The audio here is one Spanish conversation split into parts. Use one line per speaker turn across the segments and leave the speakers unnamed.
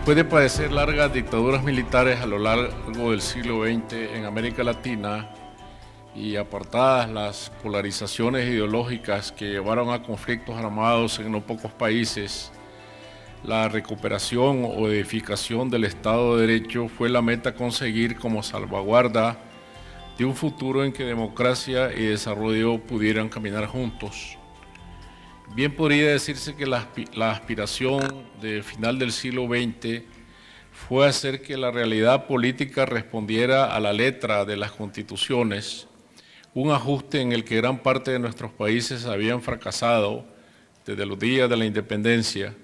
Después de padecer largas dictaduras militares a lo largo del siglo XX en América Latina y apartadas las polarizaciones ideológicas que llevaron a conflictos armados en no pocos países, la recuperación o edificación del Estado de Derecho fue la meta a conseguir como salvaguarda de un futuro en que democracia y desarrollo pudieran caminar juntos. Bien podría decirse que la aspiración de final del siglo XX fue hacer que la realidad política respondiera a la letra de las constituciones, un ajuste en el que gran parte de nuestros países habían fracasado desde los días de la independencia,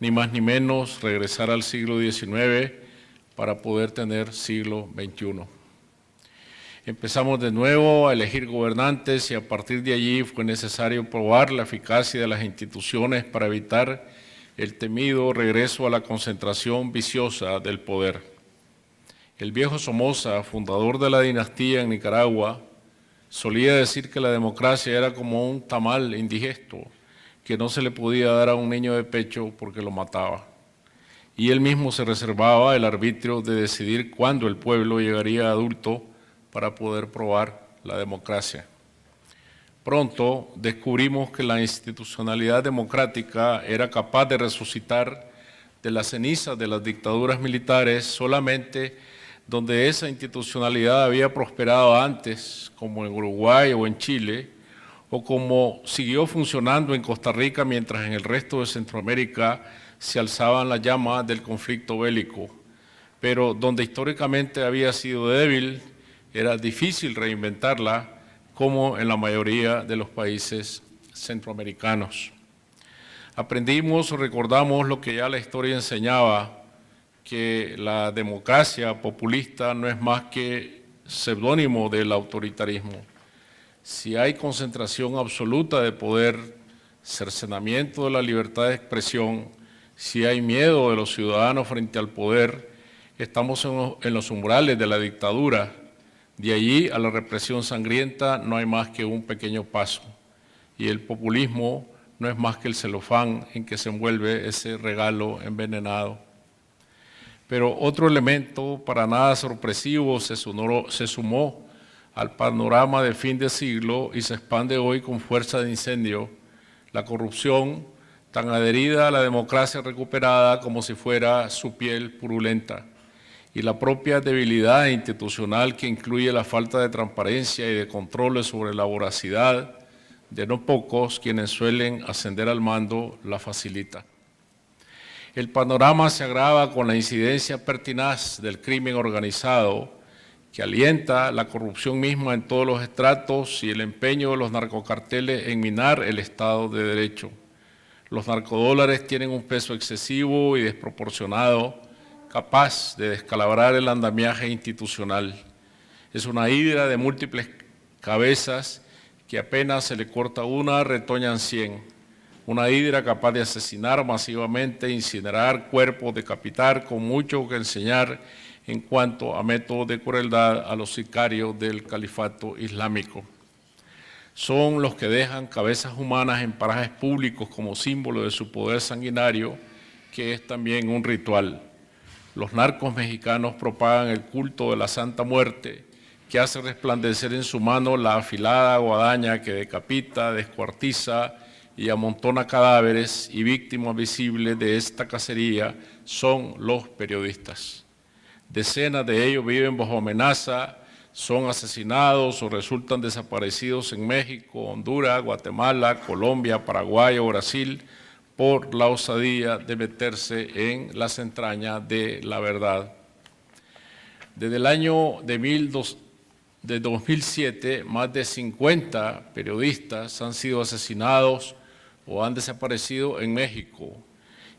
ni más ni menos regresar al siglo XIX para poder tener siglo XXI. Empezamos de nuevo a elegir gobernantes y a partir de allí fue necesario probar la eficacia de las instituciones para evitar el temido regreso a la concentración viciosa del poder. El viejo Somoza, fundador de la dinastía en Nicaragua, solía decir que la democracia era como un tamal indigesto que no se le podía dar a un niño de pecho porque lo mataba. Y él mismo se reservaba el arbitrio de decidir cuándo el pueblo llegaría adulto para poder probar la democracia. Pronto descubrimos que la institucionalidad democrática era capaz de resucitar de las cenizas de las dictaduras militares solamente donde esa institucionalidad había prosperado antes, como en Uruguay o en Chile, o como siguió funcionando en Costa Rica mientras en el resto de Centroamérica se alzaban las llamas del conflicto bélico, pero donde históricamente había sido débil, era difícil reinventarla, como en la mayoría de los países centroamericanos. Aprendimos o recordamos lo que ya la historia enseñaba, que la democracia populista no es más que seudónimo del autoritarismo. Si hay concentración absoluta de poder, cercenamiento de la libertad de expresión, si hay miedo de los ciudadanos frente al poder, estamos en los umbrales de la dictadura. De allí a la represión sangrienta no hay más que un pequeño paso. Y el populismo no es más que el celofán en que se envuelve ese regalo envenenado. Pero otro elemento para nada sorpresivo se sumó al panorama de fin de siglo y se expande hoy con fuerza de incendio: la corrupción, tan adherida a la democracia recuperada como si fuera su piel purulenta, y la propia debilidad institucional que incluye la falta de transparencia y de controles sobre la voracidad de no pocos quienes suelen ascender al mando la facilita. El panorama se agrava con la incidencia pertinaz del crimen organizado que alienta la corrupción misma en todos los estratos y el empeño de los narcocarteles en minar el Estado de Derecho. Los narcodólares tienen un peso excesivo y desproporcionado, capaz de descalabrar el andamiaje institucional. Es una hidra de múltiples cabezas que apenas se le corta una, retoñan 100. Una hidra capaz de asesinar masivamente, incinerar cuerpos, decapitar, con mucho que enseñar en cuanto a métodos de crueldad a los sicarios del califato islámico. Son los que dejan cabezas humanas en parajes públicos como símbolo de su poder sanguinario, que es también un ritual. Los narcos mexicanos propagan el culto de la Santa Muerte, que hace resplandecer en su mano la afilada guadaña que decapita, descuartiza y amontona cadáveres, y víctimas visibles de esta cacería son los periodistas. Decenas de ellos viven bajo amenaza, son asesinados o resultan desaparecidos en México, Honduras, Guatemala, Colombia, Paraguay o Brasil por la osadía de meterse en las entrañas de la verdad. Desde el año de 2007, más de 50 periodistas han sido asesinados o han desaparecido en México,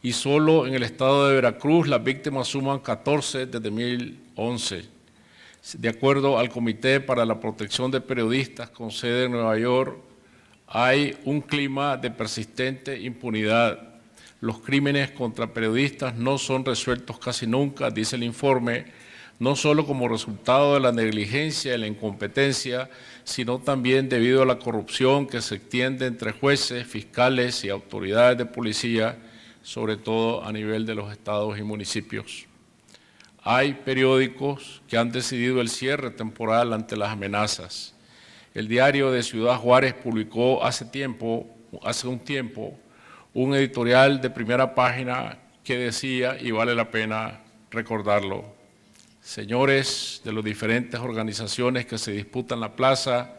y solo en el estado de Veracruz las víctimas suman 14 desde 2011. De acuerdo al Comité para la Protección de Periodistas con sede en Nueva York, hay un clima de persistente impunidad. Los crímenes contra periodistas no son resueltos casi nunca, dice el informe, no solo como resultado de la negligencia y la incompetencia, sino también debido a la corrupción que se extiende entre jueces, fiscales y autoridades de policía, sobre todo a nivel de los estados y municipios. Hay periódicos que han decidido el cierre temporal ante las amenazas. El diario de Ciudad Juárez publicó hace un tiempo, un editorial de primera página que decía, y vale la pena recordarlo: señores de las diferentes organizaciones que se disputan la plaza,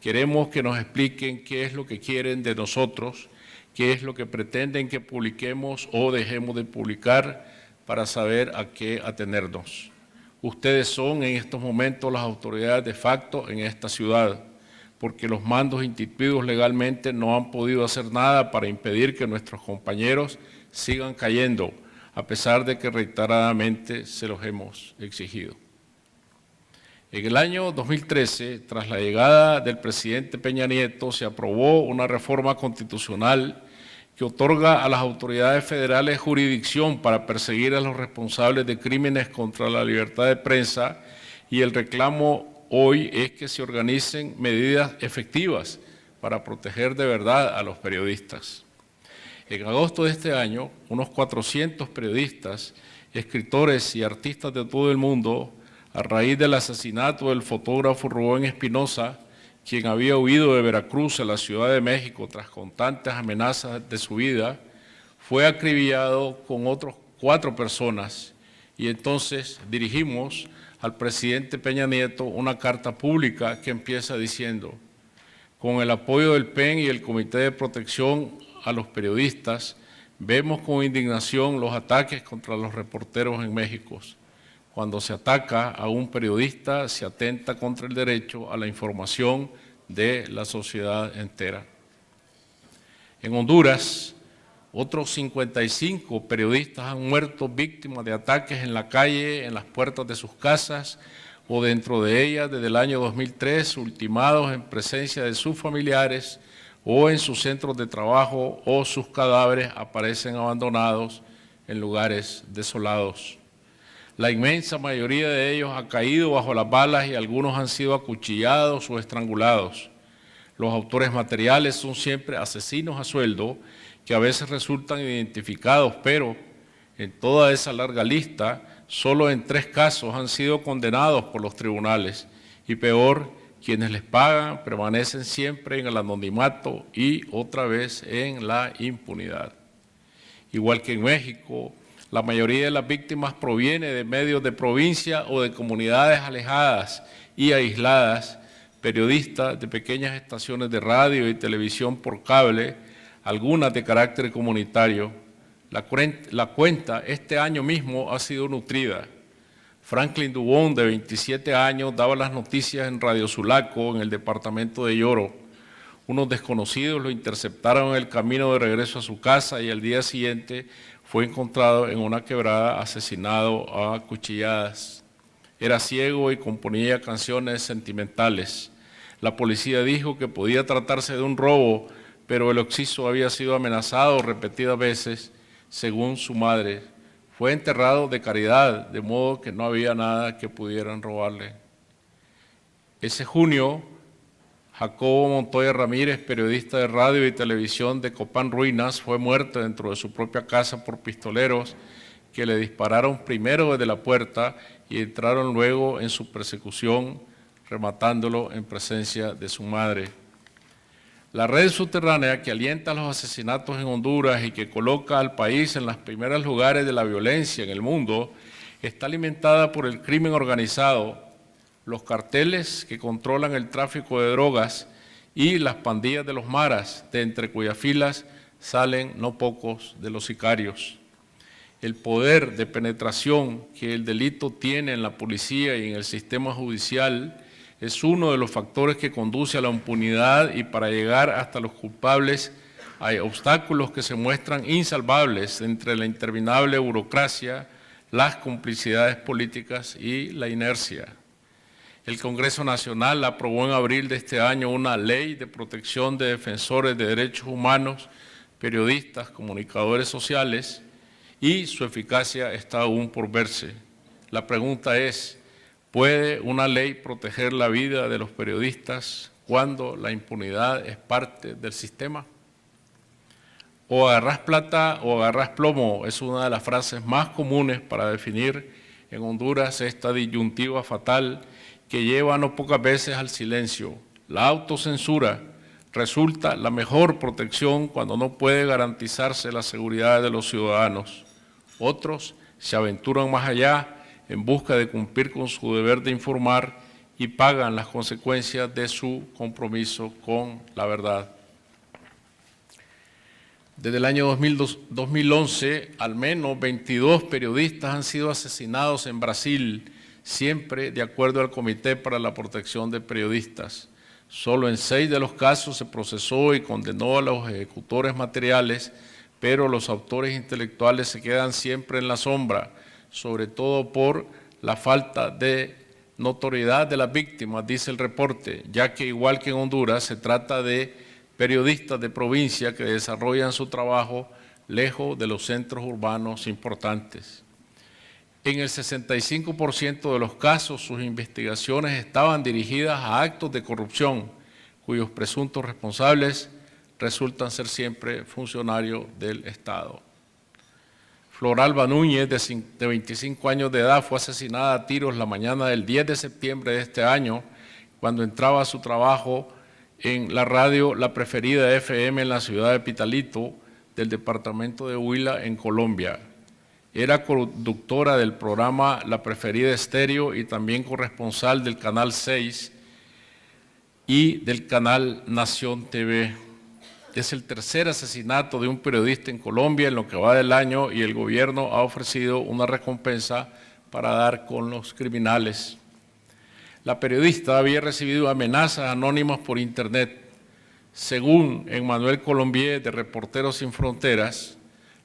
queremos que nos expliquen qué es lo que quieren de nosotros, qué es lo que pretenden que publiquemos o dejemos de publicar para saber a qué atenernos. Ustedes son en estos momentos las autoridades de facto en esta ciudad, porque los mandos instituidos legalmente no han podido hacer nada para impedir que nuestros compañeros sigan cayendo, a pesar de que reiteradamente se los hemos exigido. En el año 2013, tras la llegada del presidente Peña Nieto, se aprobó una reforma constitucional que otorga a las autoridades federales jurisdicción para perseguir a los responsables de crímenes contra la libertad de prensa, y el reclamo hoy es que se organicen medidas efectivas para proteger de verdad a los periodistas. En agosto de este año, unos 400 periodistas, escritores y artistas de todo el mundo, a raíz del asesinato del fotógrafo Rubén Espinosa, quien había huido de Veracruz a la Ciudad de México tras constantes amenazas de su vida, fue acribillado con otros 4 personas, y entonces dirigimos al presidente Peña Nieto una carta pública que empieza diciendo: con el apoyo del PEN y el Comité de Protección a los Periodistas, vemos con indignación los ataques contra los reporteros en México. Cuando se ataca a un periodista, se atenta contra el derecho a la información de la sociedad entera. En Honduras, otros 55 periodistas han muerto víctimas de ataques en la calle, en las puertas de sus casas o dentro de ellas desde el año 2003, ultimados en presencia de sus familiares o en sus centros de trabajo, o sus cadáveres aparecen abandonados en lugares desolados. La inmensa mayoría de ellos ha caído bajo las balas y algunos han sido acuchillados o estrangulados. Los autores materiales son siempre asesinos a sueldo que a veces resultan identificados, pero en toda esa larga lista, solo en 3 casos han sido condenados por los tribunales, y peor, quienes les pagan permanecen siempre en el anonimato y otra vez en la impunidad. Igual que en México, la mayoría de las víctimas proviene de medios de provincia o de comunidades alejadas y aisladas, periodistas de pequeñas estaciones de radio y televisión por cable, algunas de carácter comunitario. La cuenta este año mismo ha sido nutrida. Franklin Dubón, de 27 años, daba las noticias en Radio Sulaco, en el departamento de Lloro. Unos desconocidos lo interceptaron en el camino de regreso a su casa y al día siguiente fue encontrado en una quebrada, asesinado a cuchilladas. Era ciego y componía canciones sentimentales. La policía dijo que podía tratarse de un robo, pero el occiso había sido amenazado repetidas veces, según su madre. Fue enterrado de caridad, de modo que no había nada que pudieran robarle. Ese junio, Jacobo Montoya Ramírez, periodista de radio y televisión de Copán Ruinas, fue muerto dentro de su propia casa por pistoleros que le dispararon primero desde la puerta y entraron luego en su persecución, rematándolo en presencia de su madre. La red subterránea que alienta los asesinatos en Honduras y que coloca al país en los primeros lugares de la violencia en el mundo está alimentada por el crimen organizado, los carteles que controlan el tráfico de drogas y las pandillas de los maras, de entre cuyas filas salen no pocos de los sicarios. El poder de penetración que el delito tiene en la policía y en el sistema judicial es uno de los factores que conduce a la impunidad, y para llegar hasta los culpables hay obstáculos que se muestran insalvables entre la interminable burocracia, las complicidades políticas y la inercia. El Congreso Nacional aprobó en abril de este año una ley de protección de defensores de derechos humanos, periodistas, comunicadores sociales, y su eficacia está aún por verse. La pregunta es: ¿puede una ley proteger la vida de los periodistas cuando la impunidad es parte del sistema? O agarrás plata o agarrás plomo, es una de las frases más comunes para definir en Honduras esta disyuntiva fatal que lleva no pocas veces al silencio. La autocensura resulta la mejor protección cuando no puede garantizarse la seguridad de los ciudadanos. Otros se aventuran más allá en busca de cumplir con su deber de informar y pagan las consecuencias de su compromiso con la verdad. Desde el año 2011, al menos 22 periodistas han sido asesinados en Brasil, siempre de acuerdo al Comité para la Protección de Periodistas. Solo en 6 de los casos se procesó y condenó a los ejecutores materiales, pero los autores intelectuales se quedan siempre en la sombra, sobre todo por la falta de notoriedad de las víctimas, dice el reporte, ya que igual que en Honduras se trata de periodistas de provincia que desarrollan su trabajo lejos de los centros urbanos importantes. En el 65% de los casos, sus investigaciones estaban dirigidas a actos de corrupción, cuyos presuntos responsables resultan ser siempre funcionarios del Estado. Floralba Núñez, de 25 años de edad, fue asesinada a tiros la mañana del 10 de septiembre de este año, cuando entraba a su trabajo en la radio La Preferida FM en la ciudad de Pitalito, del departamento de Huila, en Colombia. Era conductora del programa La Preferida Estéreo y también corresponsal del Canal 6 y del Canal Nación TV. Es el tercer asesinato de un periodista en Colombia en lo que va del año y el gobierno ha ofrecido una recompensa para dar con los criminales. La periodista había recibido amenazas anónimas por internet. Según Emmanuel Colombier de Reporteros Sin Fronteras,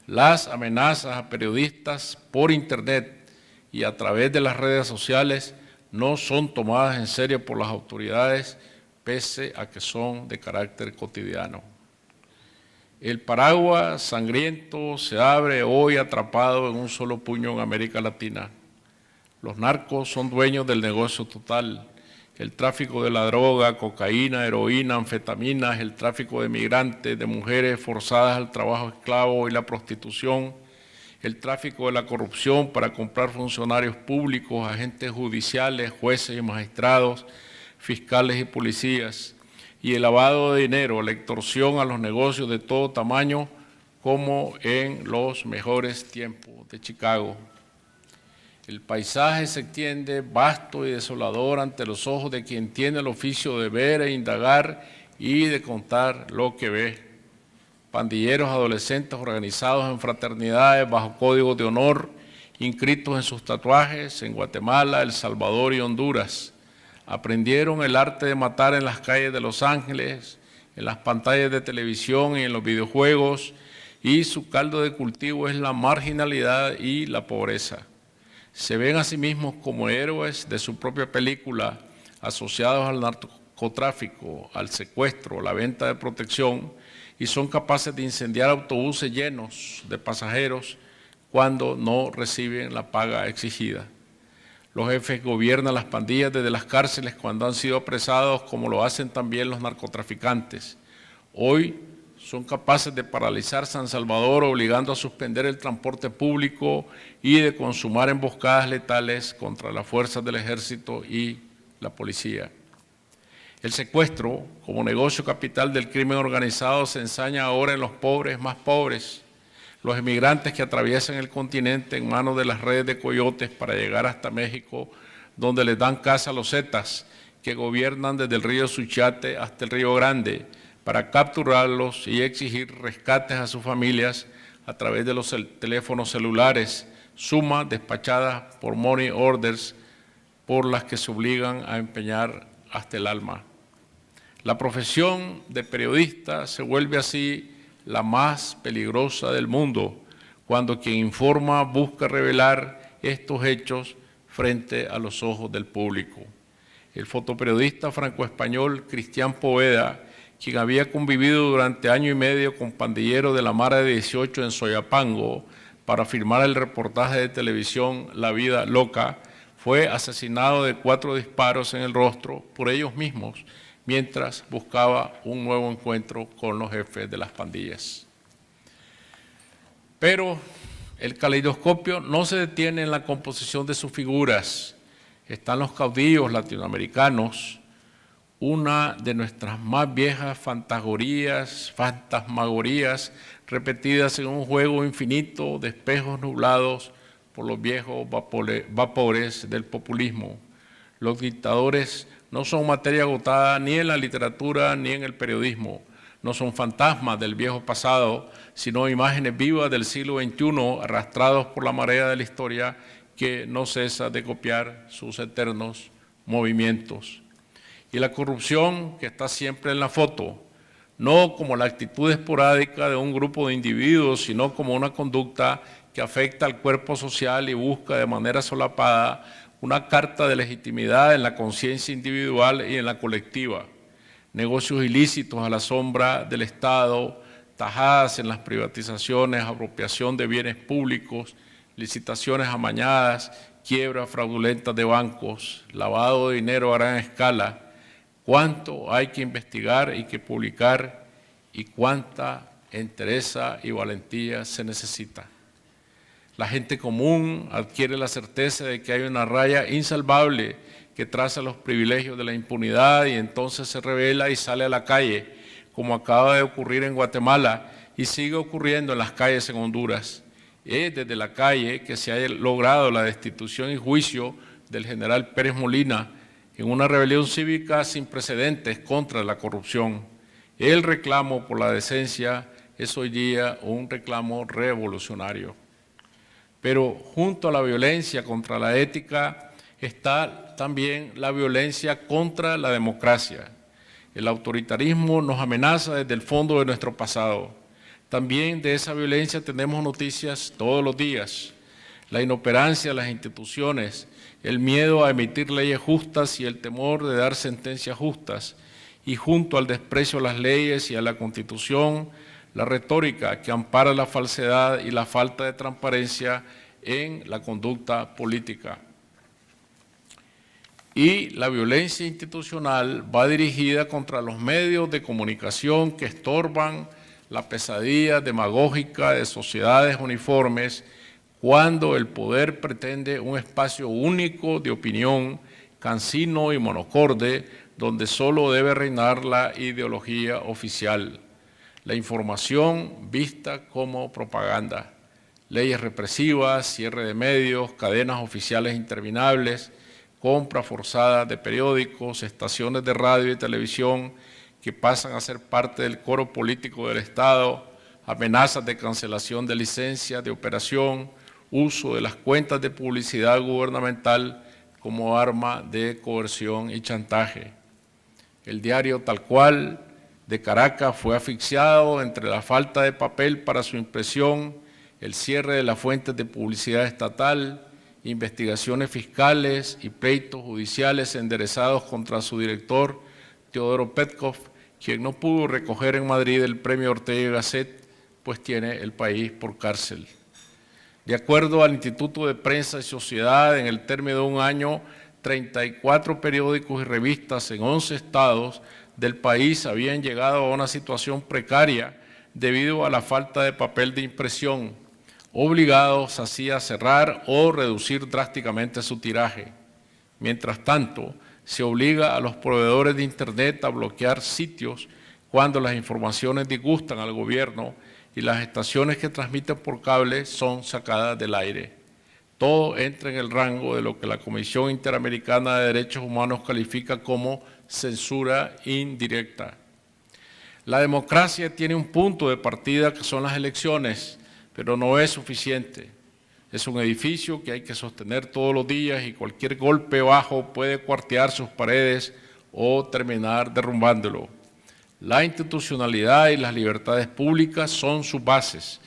las amenazas a periodistas por internet y a través de las redes sociales no son tomadas en serio por las autoridades, pese a que son de carácter cotidiano. El paraguas sangriento se abre hoy atrapado en un solo puño en América Latina. Los narcos son dueños del negocio total. El tráfico de la droga, cocaína, heroína, anfetaminas, el tráfico de migrantes, de mujeres forzadas al trabajo esclavo y la prostitución, el tráfico de la corrupción para comprar funcionarios públicos, agentes judiciales, jueces y magistrados, fiscales y policías, y el lavado de dinero, la extorsión a los negocios de todo tamaño, como en los mejores tiempos de Chicago. El paisaje se extiende vasto y desolador ante los ojos de quien tiene el oficio de ver e indagar y de contar lo que ve. Pandilleros adolescentes organizados en fraternidades bajo códigos de honor, inscritos en sus tatuajes en Guatemala, El Salvador y Honduras. Aprendieron el arte de matar en las calles de Los Ángeles, en las pantallas de televisión y en los videojuegos, y su caldo de cultivo es la marginalidad y la pobreza. Se ven a sí mismos como héroes de su propia película, asociados al narcotráfico, al secuestro, la venta de protección, y son capaces de incendiar autobuses llenos de pasajeros cuando no reciben la paga exigida. Los jefes gobiernan las pandillas desde las cárceles cuando han sido apresados, como lo hacen también los narcotraficantes. Hoy son capaces de paralizar San Salvador, obligando a suspender el transporte público y de consumar emboscadas letales contra las fuerzas del ejército y la policía. El secuestro, como negocio capital del crimen organizado, se ensaña ahora en los pobres más pobres, los emigrantes que atraviesan el continente en manos de las redes de coyotes para llegar hasta México, donde les dan caza a los zetas, que gobiernan desde el río Suchiate hasta el río Grande, para capturarlos y exigir rescates a sus familias a través de los teléfonos celulares, sumas despachadas por money orders, por las que se obligan a empeñar hasta el alma. La profesión de periodista se vuelve así la más peligrosa del mundo, cuando quien informa busca revelar estos hechos frente a los ojos del público. El fotoperiodista franco-español Cristian Poveda, quien había convivido durante año y medio con pandilleros de la Mara de 18 en Soyapango para firmar el reportaje de televisión La Vida Loca, fue asesinado de 4 disparos en el rostro por ellos mismos, mientras buscaba un nuevo encuentro con los jefes de las pandillas. Pero el caleidoscopio no se detiene en la composición de sus figuras. Están los caudillos latinoamericanos, una de nuestras más viejas fantasmagorías repetidas en un juego infinito de espejos nublados por los viejos vapores del populismo. Los dictadores no son materia agotada ni en la literatura ni en el periodismo. No son fantasmas del viejo pasado, sino imágenes vivas del siglo XXI arrastrados por la marea de la historia que no cesa de copiar sus eternos movimientos. Y la corrupción que está siempre en la foto, no como la actitud esporádica de un grupo de individuos, sino como una conducta que afecta al cuerpo social y busca de manera solapada una carta de legitimidad en la conciencia individual y en la colectiva. Negocios ilícitos a la sombra del Estado, tajadas en las privatizaciones, apropiación de bienes públicos, licitaciones amañadas, quiebras fraudulentas de bancos, lavado de dinero a gran escala. Cuánto hay que investigar y que publicar y cuánta entereza y valentía se necesita. La gente común adquiere la certeza de que hay una raya insalvable que traza los privilegios de la impunidad y entonces se revela y sale a la calle, como acaba de ocurrir en Guatemala y sigue ocurriendo en las calles en Honduras. Es desde la calle que se ha logrado la destitución y juicio del general Pérez Molina en una rebelión cívica sin precedentes contra la corrupción. El reclamo por la decencia es hoy día un reclamo revolucionario. Pero junto a la violencia contra la ética está también la violencia contra la democracia. El autoritarismo nos amenaza desde el fondo de nuestro pasado. También de esa violencia tenemos noticias todos los días. La inoperancia de las instituciones, el miedo a emitir leyes justas y el temor de dar sentencias justas, y junto al desprecio a las leyes y a la Constitución, la retórica que ampara la falsedad y la falta de transparencia en la conducta política. Y la violencia institucional va dirigida contra los medios de comunicación que estorban la pesadilla demagógica de sociedades uniformes cuando el poder pretende un espacio único de opinión, cansino y monocorde, donde solo debe reinar la ideología oficial. La información vista como propaganda, leyes represivas, cierre de medios, cadenas oficiales interminables, compra forzada de periódicos, estaciones de radio y televisión que pasan a ser parte del coro político del Estado, amenazas de cancelación de licencias de operación, uso de las cuentas de publicidad gubernamental como arma de coerción y chantaje. El diario Tal Cual de Caracas fue asfixiado entre la falta de papel para su impresión, el cierre de las fuentes de publicidad estatal, investigaciones fiscales y pleitos judiciales enderezados contra su director, Teodoro Petkov, quien no pudo recoger en Madrid el premio Ortega y Gasset, pues tiene el país por cárcel. De acuerdo al Instituto de Prensa y Sociedad, en el término de un año, 34 periódicos y revistas en 11 estados del país habían llegado a una situación precaria debido a la falta de papel de impresión, obligados así a cerrar o reducir drásticamente su tiraje. Mientras tanto, se obliga a los proveedores de Internet a bloquear sitios cuando las informaciones disgustan al gobierno y las estaciones que transmiten por cable son sacadas del aire. Todo entra en el rango de lo que la Comisión Interamericana de Derechos Humanos califica como censura indirecta. La democracia tiene un punto de partida que son las elecciones, pero no es suficiente. Es un edificio que hay que sostener todos los días y cualquier golpe bajo puede cuartear sus paredes o terminar derrumbándolo. La institucionalidad y las libertades públicas son sus bases.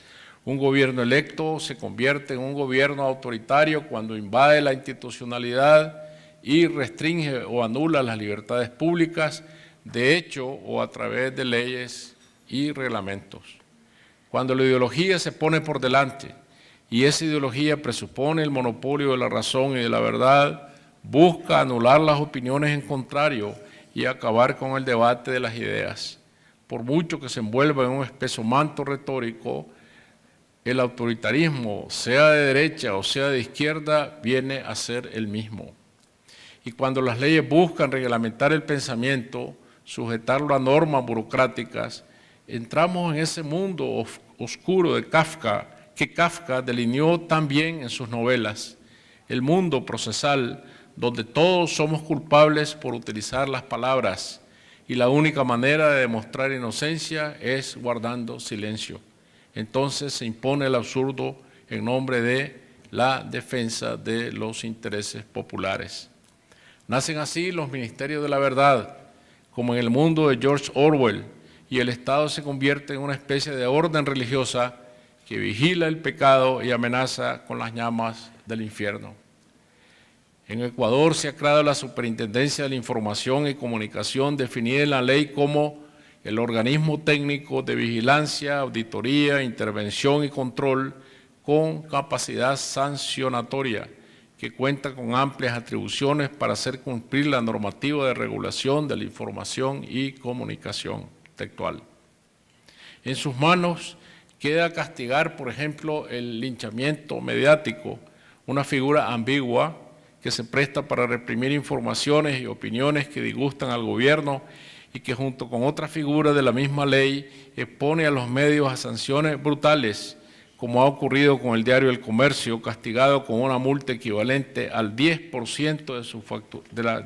Un gobierno electo se convierte en un gobierno autoritario cuando invade la institucionalidad y restringe o anula las libertades públicas, de hecho o a través de leyes y reglamentos. Cuando la ideología se pone por delante y esa ideología presupone el monopolio de la razón y de la verdad, busca anular las opiniones en contrario y acabar con el debate de las ideas. Por mucho que se envuelva en un espeso manto retórico, el autoritarismo, sea de derecha o sea de izquierda, viene a ser el mismo. Y cuando las leyes buscan reglamentar el pensamiento, sujetarlo a normas burocráticas, entramos en ese mundo oscuro de Kafka, que Kafka delineó tan bien en sus novelas, el mundo procesal, donde todos somos culpables por utilizar las palabras, y la única manera de demostrar inocencia es guardando silencio. Entonces se impone el absurdo en nombre de la defensa de los intereses populares. Nacen así los ministerios de la verdad, como en el mundo de George Orwell, y el Estado se convierte en una especie de orden religiosa que vigila el pecado y amenaza con las llamas del infierno. En Ecuador se ha creado la Superintendencia de la Información y Comunicación, definida en la ley como el organismo técnico de vigilancia, auditoría, intervención y control con capacidad sancionatoria, que cuenta con amplias atribuciones para hacer cumplir la normativa de regulación de la información y comunicación textual. En sus manos queda castigar, por ejemplo, el linchamiento mediático, una figura ambigua que se presta para reprimir informaciones y opiniones que disgustan al gobierno y que junto con otras figuras de la misma ley expone a los medios a sanciones brutales, como ha ocurrido con el diario El Comercio, castigado con una multa equivalente al 10%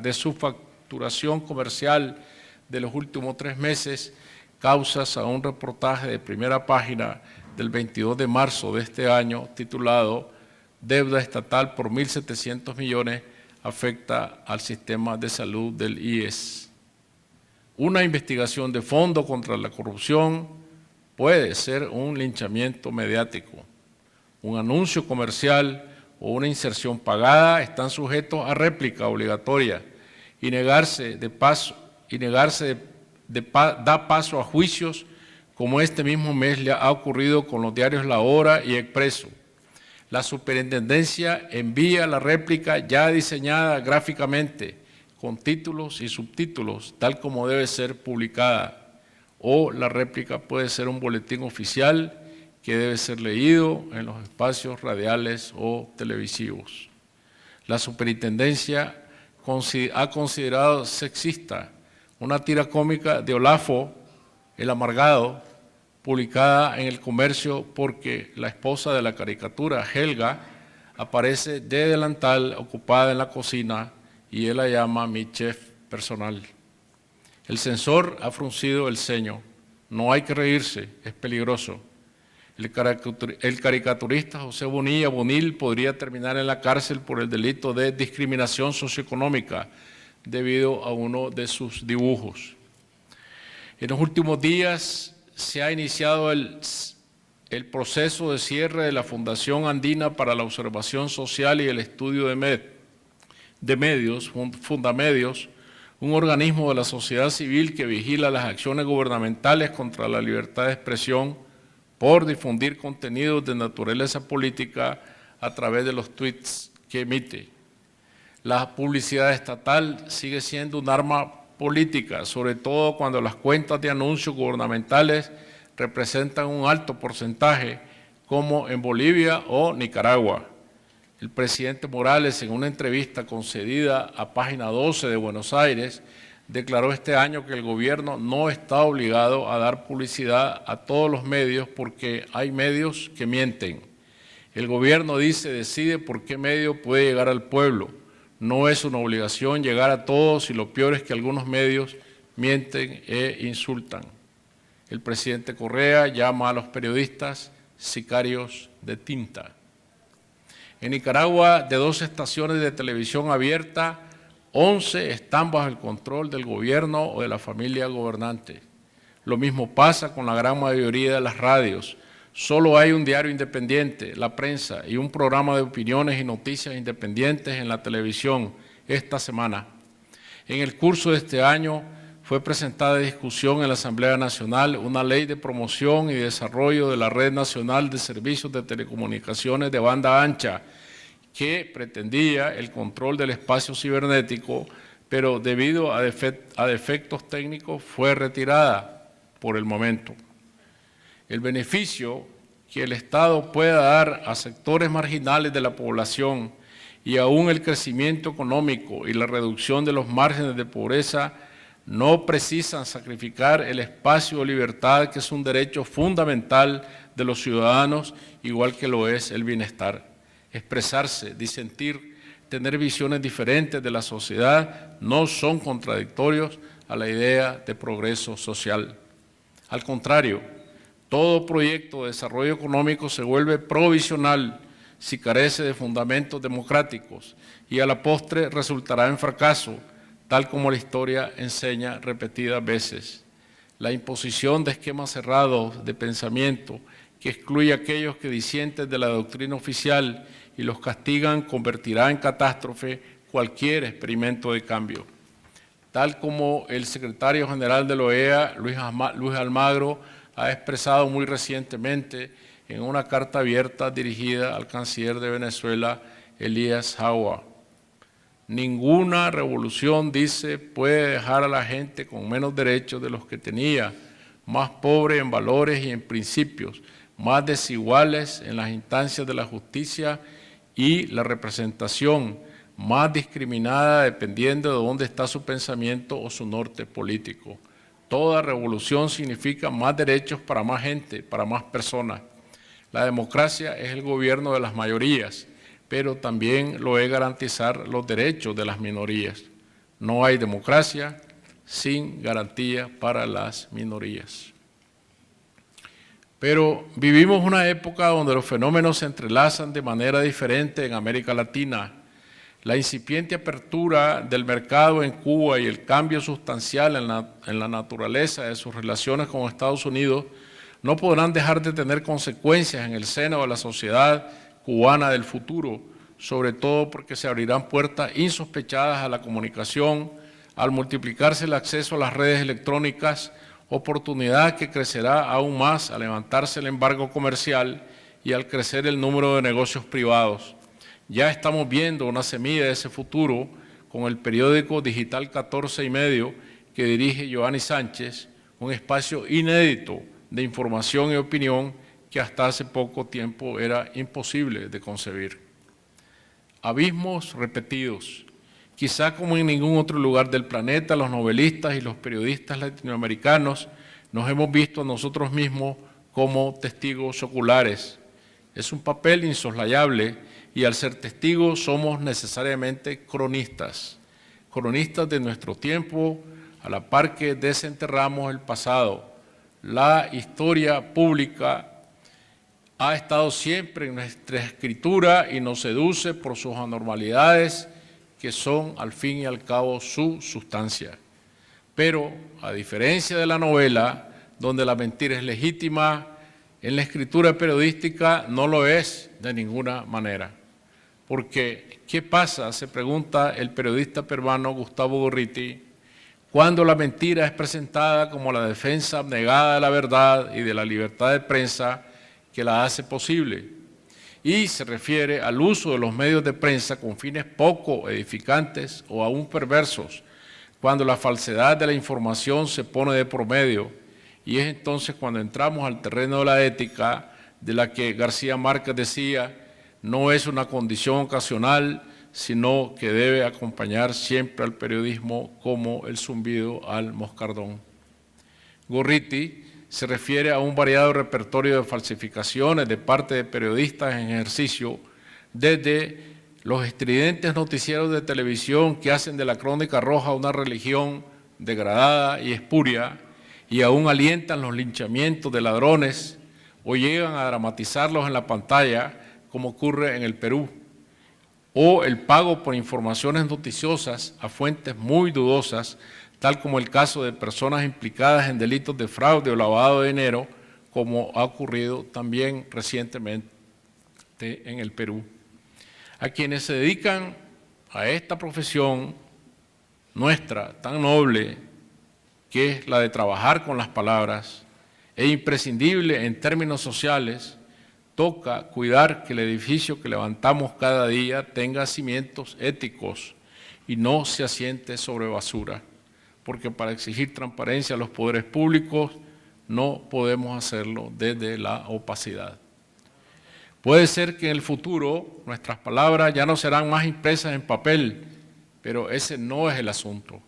de su facturación comercial de los últimos 3 meses, causas a un reportaje de primera página del 22 de marzo de este año, titulado Deuda estatal por 1.700 millones afecta al sistema de salud del IES. Una investigación de fondo contra la corrupción puede ser un linchamiento mediático. Un anuncio comercial o una inserción pagada están sujetos a réplica obligatoria y negarse da paso a juicios, como este mismo mes le ha ocurrido con los diarios La Hora y Expreso. La superintendencia envía la réplica ya diseñada gráficamente, con títulos y subtítulos, tal como debe ser publicada, o la réplica puede ser un boletín oficial que debe ser leído en los espacios radiales o televisivos. La superintendencia ha considerado sexista una tira cómica de Olafo, el amargado, publicada en El Comercio porque la esposa de la caricatura, Helga, aparece de delantal ocupada en la cocina y él la llama mi chef personal. El censor ha fruncido el ceño. No hay que reírse, es peligroso. El caricaturista José Bonilla Bonil podría terminar en la cárcel por el delito de discriminación socioeconómica debido a uno de sus dibujos. En los últimos días se ha iniciado el proceso de cierre de la Fundación Andina para la Observación Social y el Estudio de Medios, Fundamedios, un organismo de la sociedad civil que vigila las acciones gubernamentales contra la libertad de expresión por difundir contenidos de naturaleza política a través de los tweets que emite. La publicidad estatal sigue siendo un arma política, sobre todo cuando las cuentas de anuncios gubernamentales representan un alto porcentaje, como en Bolivia o Nicaragua. El presidente Morales, en una entrevista concedida a Página 12 de Buenos Aires, declaró este año que el gobierno no está obligado a dar publicidad a todos los medios porque hay medios que mienten. El gobierno decide por qué medio puede llegar al pueblo. No es una obligación llegar a todos y lo peor es que algunos medios mienten e insultan. El presidente Correa llama a los periodistas sicarios de tinta. En Nicaragua, de 12 estaciones de televisión abierta, 11 están bajo el control del gobierno o de la familia gobernante. Lo mismo pasa con la gran mayoría de las radios. Solo hay un diario independiente, La Prensa, y un programa de opiniones y noticias independientes en la televisión esta semana. En el curso de este año fue presentada a discusión en la Asamblea Nacional una ley de promoción y desarrollo de la Red Nacional de Servicios de Telecomunicaciones de banda ancha, que pretendía el control del espacio cibernético, pero debido a defectos técnicos fue retirada por el momento. El beneficio que el Estado pueda dar a sectores marginales de la población y aún el crecimiento económico y la reducción de los márgenes de pobreza no precisan sacrificar el espacio de libertad, que es un derecho fundamental de los ciudadanos, igual que lo es el bienestar. Expresarse, disentir, tener visiones diferentes de la sociedad no son contradictorios a la idea de progreso social. Al contrario, todo proyecto de desarrollo económico se vuelve provisional si carece de fundamentos democráticos y a la postre resultará en fracaso, tal como la historia enseña repetidas veces. La imposición de esquemas cerrados de pensamiento que excluye a aquellos que disienten de la doctrina oficial y los castigan convertirá en catástrofe cualquier experimento de cambio. Tal como el secretario general de la OEA, Luis Almagro, ha expresado muy recientemente en una carta abierta dirigida al canciller de Venezuela, Elías Jawa. Ninguna revolución, dice, puede dejar a la gente con menos derechos de los que tenía, más pobre en valores y en principios, más desiguales en las instancias de la justicia y la representación, más discriminada dependiendo de dónde está su pensamiento o su norte político. Toda revolución significa más derechos para más gente, para más personas. La democracia es el gobierno de las mayorías, pero también lo es garantizar los derechos de las minorías. No hay democracia sin garantía para las minorías. Pero vivimos una época donde los fenómenos se entrelazan de manera diferente en América Latina. La incipiente apertura del mercado en Cuba y el cambio sustancial en la naturaleza de sus relaciones con Estados Unidos no podrán dejar de tener consecuencias en el seno de la sociedad cubana del futuro, sobre todo porque se abrirán puertas insospechadas a la comunicación, al multiplicarse el acceso a las redes electrónicas, oportunidad que crecerá aún más al levantarse el embargo comercial y al crecer el número de negocios privados. Ya estamos viendo una semilla de ese futuro con el periódico digital 14 y medio que dirige Giovanni Sánchez, un espacio inédito de información y opinión que hasta hace poco tiempo era imposible de concebir. Abismos repetidos. Quizá como en ningún otro lugar del planeta, los novelistas y los periodistas latinoamericanos nos hemos visto a nosotros mismos como testigos oculares. Es un papel insoslayable y al ser testigos somos necesariamente cronistas, cronistas de nuestro tiempo, a la par que desenterramos el pasado. La historia pública ha estado siempre en nuestra escritura y nos seduce por sus anormalidades, que son al fin y al cabo su sustancia. Pero, a diferencia de la novela, donde la mentira es legítima, en la escritura periodística no lo es de ninguna manera. Porque, ¿qué pasa?, se pregunta el periodista peruano Gustavo Gorriti, cuando la mentira es presentada como la defensa abnegada de la verdad y de la libertad de prensa que la hace posible, y se refiere al uso de los medios de prensa con fines poco edificantes o aún perversos, cuando la falsedad de la información se pone de promedio, y es entonces cuando entramos al terreno de la ética, de la que García Márquez decía, no es una condición ocasional, sino que debe acompañar siempre al periodismo como el zumbido al moscardón. Gorriti se refiere a un variado repertorio de falsificaciones de parte de periodistas en ejercicio, desde los estridentes noticieros de televisión que hacen de la Crónica Roja una religión degradada y espuria, y aún alientan los linchamientos de ladrones o llegan a dramatizarlos en la pantalla, como ocurre en el Perú, o el pago por informaciones noticiosas a fuentes muy dudosas, tal como el caso de personas implicadas en delitos de fraude o lavado de dinero, como ha ocurrido también recientemente en el Perú. A quienes se dedican a esta profesión nuestra, tan noble, que es la de trabajar con las palabras, e imprescindible en términos sociales, toca cuidar que el edificio que levantamos cada día tenga cimientos éticos y no se asiente sobre basura, porque para exigir transparencia a los poderes públicos no podemos hacerlo desde la opacidad. Puede ser que en el futuro nuestras palabras ya no serán más impresas en papel, pero ese no es el asunto.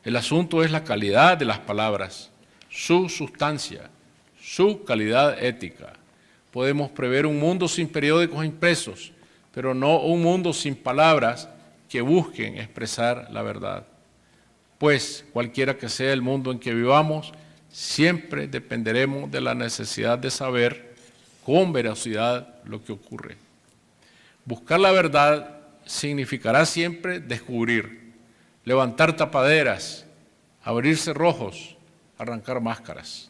El asunto es la calidad de las palabras, su sustancia, su calidad ética. Podemos prever un mundo sin periódicos impresos, pero no un mundo sin palabras que busquen expresar la verdad. Pues cualquiera que sea el mundo en que vivamos, siempre dependeremos de la necesidad de saber con veracidad lo que ocurre. Buscar la verdad significará siempre descubrir, levantar tapaderas, abrir cerrojos, arrancar máscaras.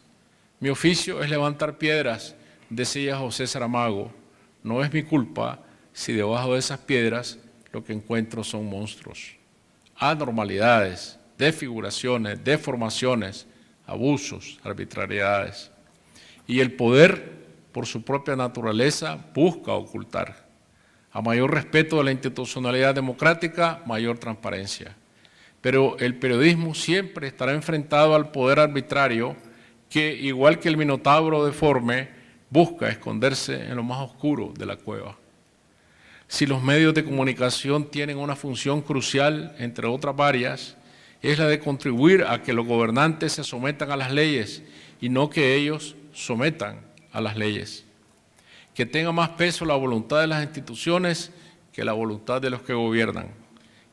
Mi oficio es levantar piedras, decía José Saramago. No es mi culpa si debajo de esas piedras lo que encuentro son monstruos, anormalidades, desfiguraciones, deformaciones, abusos, arbitrariedades. Y el poder, por su propia naturaleza, busca ocultar. A mayor respeto de la institucionalidad democrática, mayor transparencia. Pero el periodismo siempre estará enfrentado al poder arbitrario que, igual que el minotauro deforme, busca esconderse en lo más oscuro de la cueva. Si los medios de comunicación tienen una función crucial, entre otras varias, es la de contribuir a que los gobernantes se sometan a las leyes y no que ellos sometan a las leyes. Que tenga más peso la voluntad de las instituciones que la voluntad de los que gobiernan.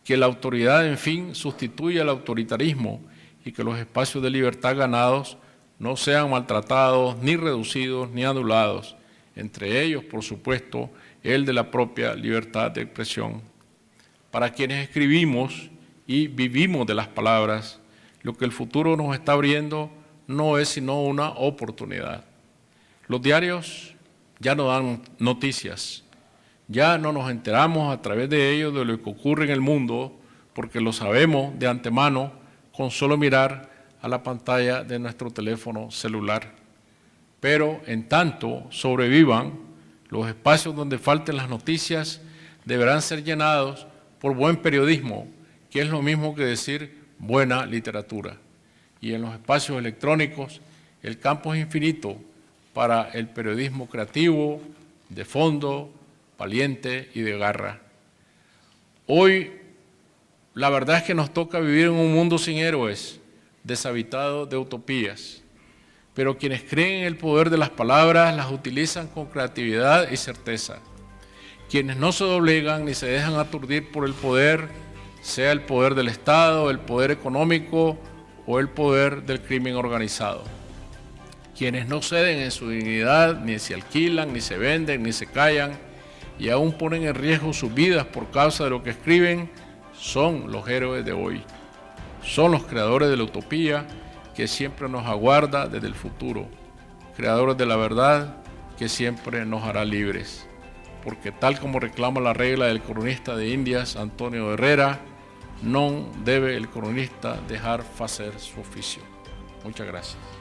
Que la autoridad, en fin, sustituya al autoritarismo y que los espacios de libertad ganados no sean maltratados, ni reducidos, ni anulados. Entre ellos, por supuesto, el de la propia libertad de expresión. Para quienes escribimos y vivimos de las palabras, lo que el futuro nos está abriendo no es sino una oportunidad. Los diarios ya no dan noticias, ya no nos enteramos a través de ellos de lo que ocurre en el mundo, porque lo sabemos de antemano con solo mirar a la pantalla de nuestro teléfono celular. Pero en tanto sobrevivan, los espacios donde falten las noticias deberán ser llenados por buen periodismo, que es lo mismo que decir buena literatura. Y en los espacios electrónicos, el campo es infinito para el periodismo creativo, de fondo, valiente y de garra. Hoy, la verdad es que nos toca vivir en un mundo sin héroes, deshabitado de utopías. Pero quienes creen en el poder de las palabras las utilizan con creatividad y certeza. Quienes no se doblegan ni se dejan aturdir por el poder, sea el poder del Estado, el poder económico o el poder del crimen organizado. Quienes no ceden en su dignidad, ni se alquilan, ni se venden, ni se callan, y aún ponen en riesgo sus vidas por causa de lo que escriben, son los héroes de hoy. Son los creadores de la utopía que siempre nos aguarda desde el futuro, creadores de la verdad que siempre nos hará libres. Porque tal como reclama la regla del cronista de Indias, Antonio Herrera, non debe el cronista dejar facer su oficio. Muchas gracias.